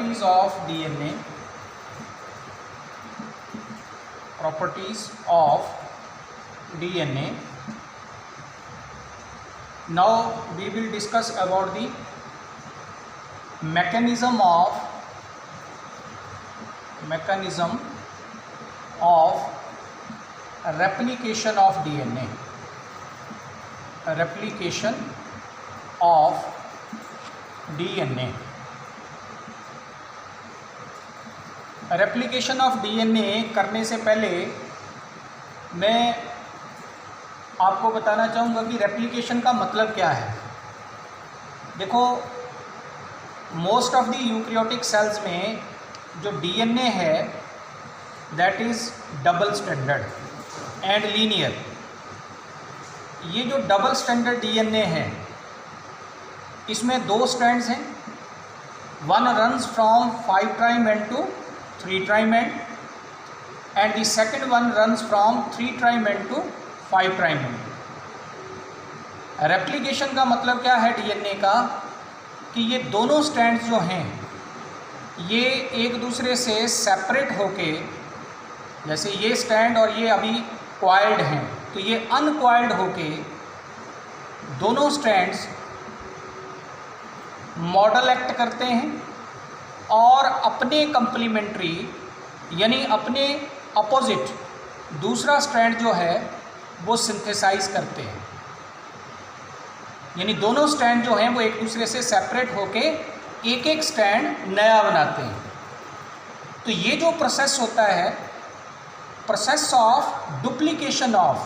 properties of DNA, properties of DNA. Now we will discuss about the mechanism of replication of DNA. Replication of DNA. Replication of DNA करने से पहले मैं आपको बताना चाहूँगा कि रेप्लिकेशन का मतलब क्या है। देखो, most of the eukaryotic cells में जो डीएनए है that is double standard and linear. ये जो डबल स्टैंडर्ड डीएनए है इसमें दो स्ट्रैंड्स हैं, one runs from 5 prime end to 3 prime end and the second one runs from 3 prime end to 5 prime end. Replication का मतलब क्या है डीएनए का कि ये दोनों स्ट्रैंड्स जो हैं ये एक दूसरे से सेपरेट होके, जैसे ये स्ट्रैंड और ये अभी क्वाइल्ड हैं तो ये अनक्वाइल्ड होके दोनों स्ट्रैंड्स मॉडल एक्ट करते हैं और अपने कंप्लीमेंट्री यानी अपने अपोजिट दूसरा स्ट्रैंड जो है वो सिंथेसाइज करते हैं। यानी दोनों स्ट्रैंड जो हैं वो एक दूसरे से सेपरेट होके एक एक स्ट्रैंड नया बनाते हैं। तो ये जो प्रोसेस होता है, process of duplication of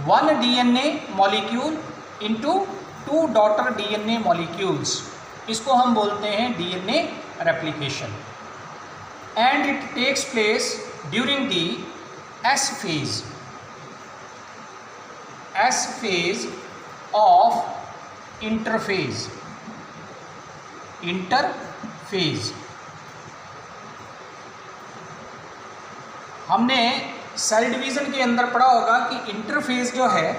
one DNA molecule into 2 daughter DNA molecules, इसको हम बोलते हैं DNA replication. And it takes place during the S phase of interphase. हमने सेल डिवीज़न के अंदर पढ़ा होगा कि इंटरफेज जो है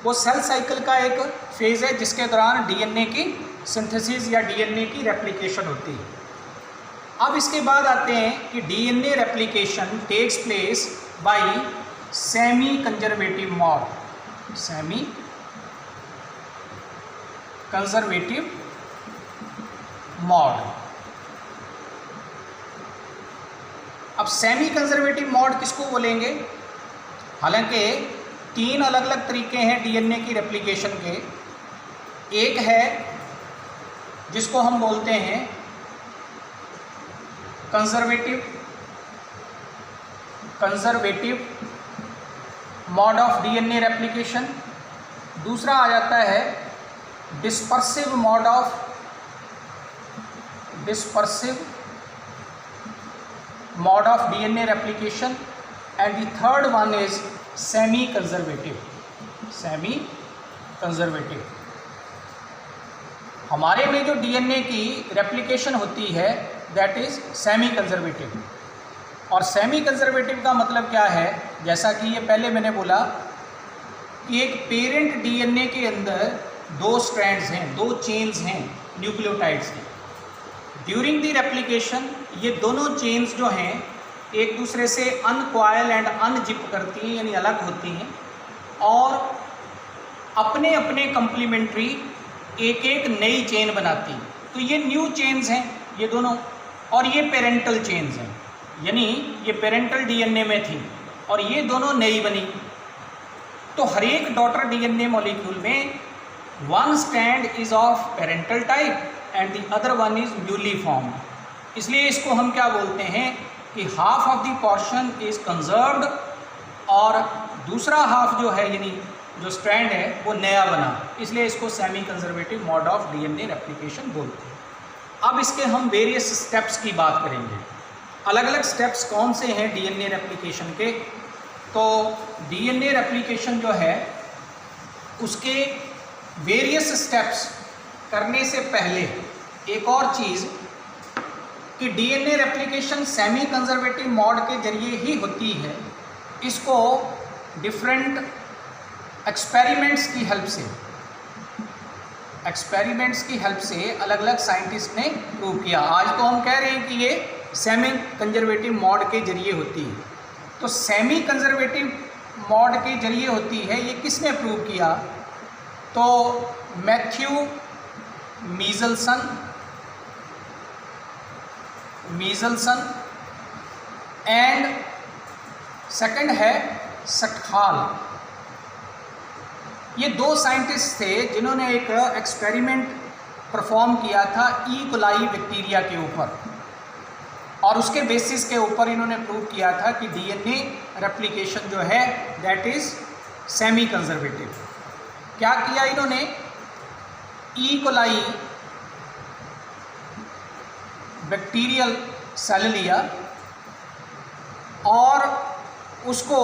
वो सेल साइकिल का एक फेज है जिसके दौरान डीएनए की सिंथेसिस या डीएनए की रेप्लिकेशन होती है। अब इसके बाद आते हैं कि DNA replication takes place by semi conservative mode. Semi conservative mode. अब सेमी कंजर्वेटिव मोड किसको बोलेंगे? हालांकि 3 अलग अलग तरीके हैं डीएनए की रेप्लिकेशन के। एक है जिसको हम बोलते हैं conservative mode of DNA replication. दूसरा आ जाता है dispersive mode of DNA replication and the third one is semi conservative. हमारे में जो डीएनए की रेप्लिकेशन होती है दैट इज़ सेमी कंजर्वेटिव। और सेमी कंजर्वेटिव का मतलब क्या है? जैसा कि ये पहले मैंने बोला कि एक पेरेंट डीएनए के अंदर 2 स्ट्रैंड्स हैं, 2 चेन्स हैं न्यूक्लियोटाइड्स की। ड्यूरिंग द रेप्लिकेशन ये दोनों चेन्स जो हैं एक दूसरे से अनक्वाइल एंड अनजिप करती हैं, यानी अलग होती हैं और अपने अपने कंप्लीमेंट्री एक एक नई चेन बनाती हैं। तो ये न्यू चेन्स हैं ये दोनों, और ये पेरेंटल चेन्स हैं, यानी ये पेरेंटल डीएनए में थी और ये दोनों नई बनी। तो हर एक डॉटर डीएनए मॉलिक्यूल में 1 strand is of parental type and the other one is newly formed. इसलिए इसको हम क्या बोलते हैं कि half of the portion is conserved और दूसरा हाफ जो है यानी जो स्ट्रैंड है वो नया बना, इसलिए इसको semi conservative mode of DNA replication बोलते हैं। अब इसके हम वेरियस स्टेप्स की बात करेंगे। अलग अलग स्टेप्स कौन से हैं डीएनए रेप्लिकेशन के? तो डीएनए रेप्लिकेशन जो है उसके वेरियस स्टेप्स करने से पहले एक और चीज़ कि DNA replication semi conservative mode के जरिए ही होती है। इसको डिफरेंट एक्सपेरिमेंट्स की हेल्प से एक्सपेरिमेंट्स की हेल्प से अलग अलग साइंटिस्ट ने प्रूव किया। आज तो हम कह रहे हैं कि ये सेमी कंजर्वेटिव मॉड के जरिए होती है। तो सेमी कंजर्वेटिव मॉड के जरिए होती है, ये किसने प्रूव किया? तो मैथ्यू मीजलसन एंड सेकंड है सटखाल। ये दो साइंटिस्ट थे जिन्होंने एक एक्सपेरिमेंट परफॉर्म किया था ई कोलाई बैक्टीरिया के ऊपर, और उसके बेसिस के ऊपर इन्होंने प्रूव किया था कि डीएनए रेप्लिकेशन जो है दैट इज़ सेमी कंजर्वेटिव। क्या किया इन्होंने? ई कोलाई बैक्टीरियल सेल लिया और उसको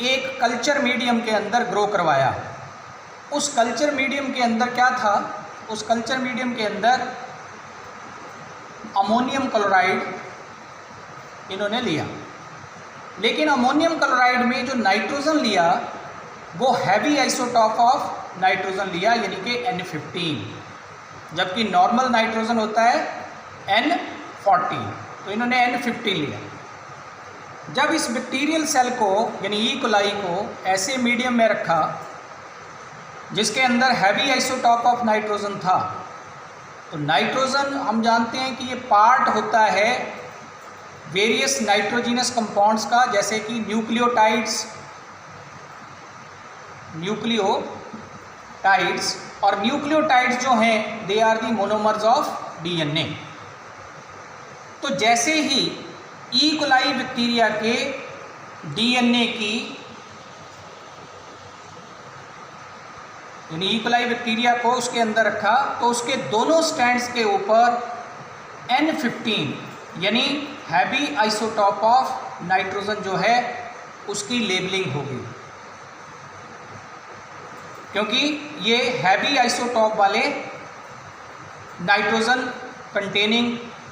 एक कल्चर मीडियम के अंदर ग्रो करवाया। उस कल्चर मीडियम के अंदर क्या था? उस कल्चर मीडियम के अंदर अमोनियम क्लोराइड इन्होंने लिया, लेकिन अमोनियम क्लोराइड में जो नाइट्रोजन लिया वो हैवी आइसोटॉप ऑफ नाइट्रोजन लिया, यानी कि N15, जबकि नॉर्मल नाइट्रोजन होता है N14, तो इन्होंने N15 लिया। जब इस बैक्टीरियल सेल को यानी ई कोलाई को ऐसे मीडियम में रखा जिसके अंदर हैवी आइसोटॉप ऑफ नाइट्रोजन था, तो नाइट्रोजन हम जानते हैं कि ये पार्ट होता है वेरियस नाइट्रोजिनस कंपाउंड्स का, जैसे कि न्यूक्लियोटाइड्स और न्यूक्लियोटाइड्स जो हैं they are the monomers of DNA. तो जैसे ही ई कोलाई बैक्टीरिया के डीएनए की यानी ई कोलाई बैक्टीरिया को उसके अंदर रखा, तो उसके दोनों स्टैंड्स के ऊपर N15 यानी हैवी आइसोटॉप ऑफ नाइट्रोजन जो है उसकी लेबलिंग होगी, क्योंकि ये हैवी आइसोटॉप वाले नाइट्रोजन कंटेनिंग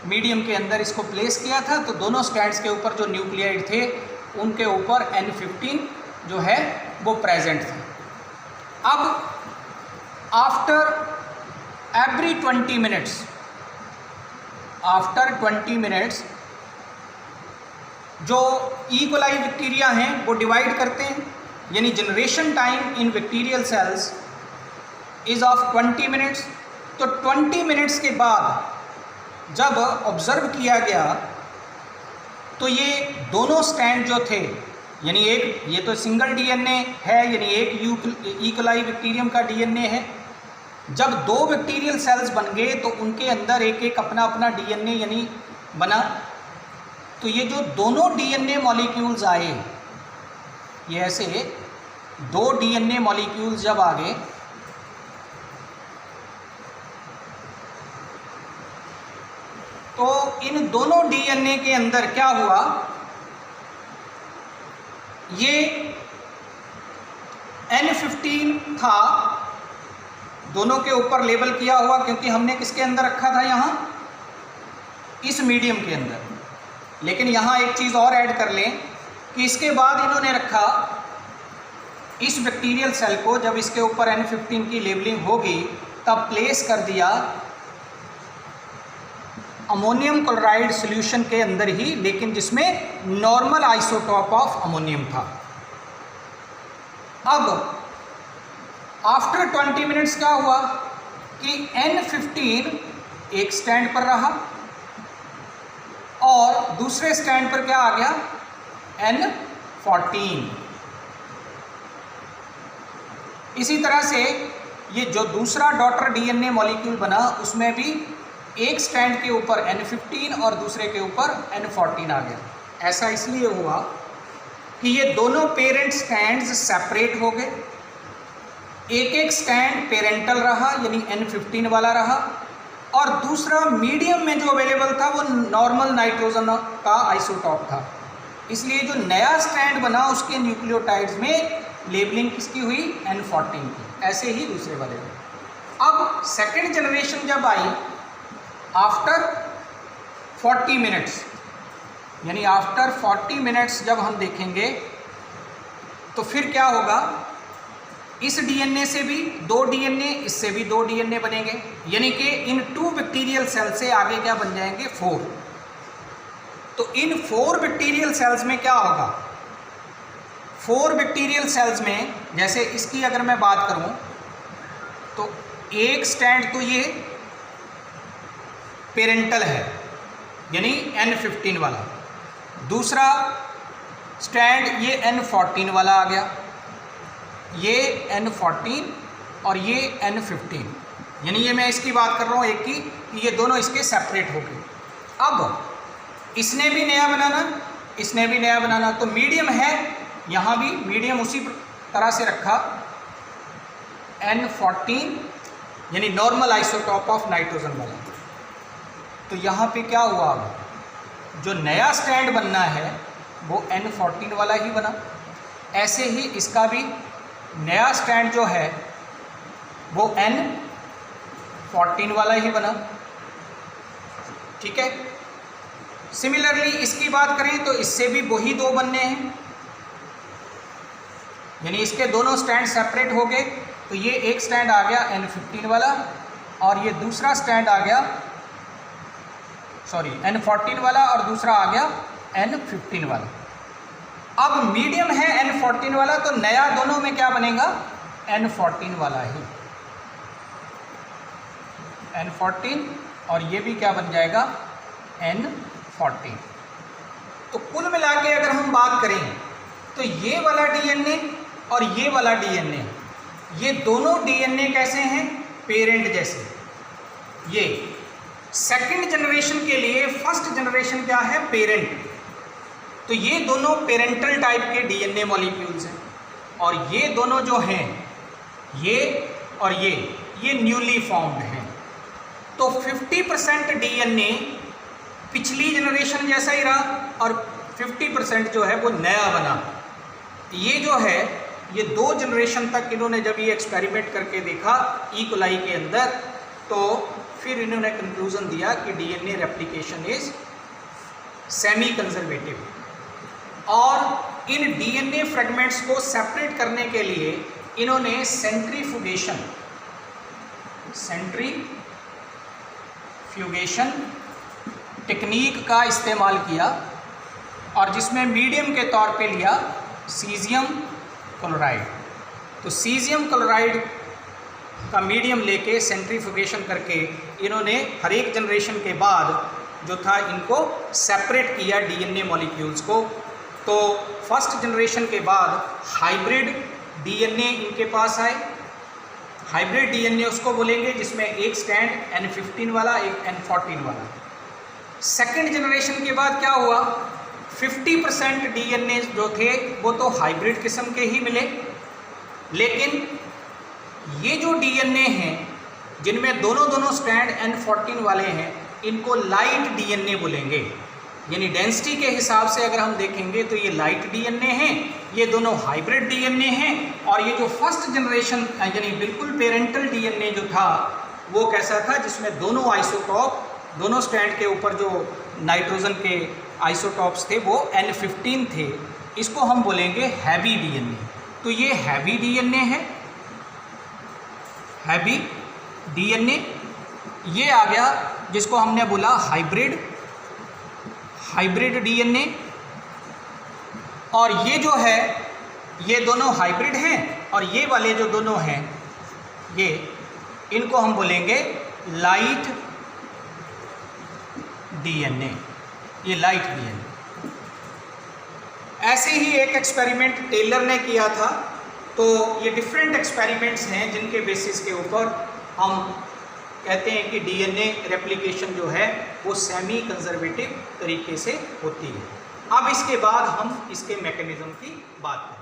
मीडियम के अंदर इसको प्लेस किया था। तो दोनों स्टैंड्स के ऊपर जो न्यूक्लियाइड थे उनके ऊपर N15 जो है वो प्रेजेंट था। अब आफ्टर एवरी 20 मिनट्स जो ई कोलाई बैक्टीरिया हैं वो डिवाइड करते हैं, यानी generation time in bacterial cells is of 20 minutes. तो 20 मिनट्स के बाद जब ऑब्ज़र्व किया गया तो ये दोनों स्टैंड जो थे, यानी एक ये तो सिंगल डीएनए है, यानी एक ई कोलाई बैक्टीरियम का डीएनए है। जब दो बैक्टीरियल सेल्स बन गए तो उनके अंदर एक एक अपना अपना डीएनए यानी बना। तो ये जो दोनों डीएनए मॉलिक्यूल्स आए, ये ऐसे दो डीएनए मॉलिक्यूल्स जब आ गए तो इन दोनों डीएनए के अंदर क्या हुआ? ये N15 था, दोनों के ऊपर लेबल किया हुआ, क्योंकि हमने किसके अंदर रखा था? यहाँ इस मीडियम के अंदर। लेकिन यहाँ एक चीज़ और ऐड कर लें कि इसके बाद इन्होंने रखा इस बैक्टीरियल सेल को, जब इसके ऊपर N15 की लेबलिंग होगी तब प्लेस कर दिया अमोनियम क्लोराइड सॉल्यूशन के अंदर ही, लेकिन जिसमें नॉर्मल आइसोटॉप ऑफ अमोनियम था। अब आफ्टर 20 मिनट्स क्या हुआ कि N15 एक स्टैंड पर रहा और दूसरे स्टैंड पर क्या आ गया? N14। इसी तरह से ये जो दूसरा डॉटर डीएनए मॉलिक्यूल बना उसमें भी एक स्टैंड के ऊपर N15 और दूसरे के ऊपर N14 आ गया। ऐसा इसलिए हुआ कि ये दोनों पेरेंट स्टैंड्स सेपरेट हो गए। एक एक स्टैंड पेरेंटल रहा यानी N15 वाला रहा, और दूसरा मीडियम में जो अवेलेबल था वो नॉर्मल नाइट्रोजन का आइसोटॉप था। इसलिए जो नया स्टैंड बना उसके न्यूक्लियोटाइड्स में लेबलिंग किसकी हुई? N14 की। ऐसे ही दूसरे वाले में। अब सेकेंड जनरेशन जब आई आफ्टर 40 मिनट्स, यानी आफ्टर 40 मिनट्स जब हम देखेंगे तो फिर क्या होगा इस डीएनए से भी 2 डीएनए, इससे भी 2 डीएनए बनेंगे, यानी कि इन 2 बैक्टीरियल सेल से आगे क्या बन जाएंगे 4। तो इन 4 बैक्टीरियल सेल्स में क्या होगा, 4 बैक्टीरियल सेल्स में जैसे इसकी अगर मैं बात करूं तो एक स्टैंड तो ये पेरेंटल है यानी N15 वाला, दूसरा स्टैंड ये N14 वाला आ गया, ये N14 और ये N15, यानी ये मैं इसकी बात कर रहा हूँ एक की, कि ये दोनों इसके सेपरेट हो गए। अब इसने भी नया बनाना, इसने भी नया बनाना, तो मीडियम है, यहाँ भी मीडियम उसी तरह से रखा N14 यानी नॉर्मल आइसोटॉप ऑफ नाइट्रोजन वाला। तो यहाँ पे क्या हुआ, अब जो नया स्टैंड बनना है वो N14 वाला ही बना, ऐसे ही इसका भी नया स्टैंड जो है वो N14 वाला ही बना। ठीक है, सिमिलरली इसकी बात करें तो इससे भी वही 2 बनने हैं, यानी इसके दोनों स्टैंड सेपरेट हो गए। तो ये एक स्टैंड आ गया N15 वाला और ये दूसरा स्टैंड आ गया N14 वाला और दूसरा आ गया N15 वाला। अब मीडियम है N14 वाला, तो नया दोनों में क्या बनेगा N14 वाला ही, N14, और ये भी क्या बन जाएगा N14। तो कुल मिला के अगर हम बात करें तो ये वाला डीएनए और ये वाला डीएनए, ये दोनों डीएनए कैसे हैं, पेरेंट जैसे। ये सेकंड जनरेशन के लिए फर्स्ट जनरेशन क्या है, पेरेंट। तो ये दोनों पेरेंटल टाइप के डीएनए मॉलिक्यूल्स हैं, और ये दोनों जो हैं, ये और ये न्यूली फॉर्म्ड हैं। तो 50% डीएनए पिछली जनरेशन जैसा ही रहा और 50% जो है वो नया बना। ये जो है ये 2 जनरेशन तक इन्होंने जब ये एक्सपेरिमेंट करके देखा ई कोलाई के अंदर, तो फिर इन्होंने कंक्लूजन दिया कि DNA replication is semi conservative. और इन डीएनए फ्रेगमेंट्स को सेपरेट करने के लिए इन्होंने सेंट्रीफ्यूगेशन टेक्निक का इस्तेमाल किया, और जिसमें मीडियम के तौर पे लिया सीजियम क्लोराइड। तो सीजियम क्लोराइड का मीडियम लेके सेंट्रीफ्यूगेशन करके इन्होंने हर एक जनरेशन के बाद जो था इनको सेपरेट किया डीएनए मॉलिक्यूल्स को। तो फर्स्ट जनरेशन के बाद हाइब्रिड डीएनए इनके पास आए। हाइब्रिड डीएनए उसको बोलेंगे जिसमें एक स्टैंड N15 वाला, एक N14 वाला। सेकेंड जनरेशन के बाद क्या हुआ, 50% डीएनए जो थे वो तो हाइब्रिड किस्म के ही मिले, लेकिन ये जो डीएनए हैं जिनमें दोनों स्टैंड N14 वाले हैं, इनको लाइट डीएनए बोलेंगे। यानी डेंसिटी के हिसाब से अगर हम देखेंगे तो ये लाइट डीएनए हैं, ये दोनों हाइब्रिड डीएनए हैं। और ये जो फर्स्ट जनरेशन यानी बिल्कुल पेरेंटल डीएनए जो था वो कैसा था, जिसमें दोनों आइसोटॉप, दोनों स्टैंड के ऊपर जो नाइट्रोजन के आइसोटॉप्स थे वो N15 थे। इसको हम बोलेंगे हैवी डीएनए। तो ये हैवी डीएनए है, हैवी डीएनए। ये आ गया जिसको हमने बोला हाइब्रिड डीएनए। और ये जो है ये दोनों हाइब्रिड हैं, और ये वाले जो दोनों हैं ये, इनको हम बोलेंगे लाइट डीएनए। ये लाइट डीएनए। ऐसे ही एक एक्सपेरिमेंट टेलर ने किया था। तो ये डिफरेंट एक्सपेरिमेंट्स हैं जिनके बेसिस के ऊपर हम कहते हैं कि डीएनए रेप्लिकेशन जो है वो सेमी कंजर्वेटिव तरीके से होती है। अब इसके बाद हम इसके मैकेनिज्म की बात करें।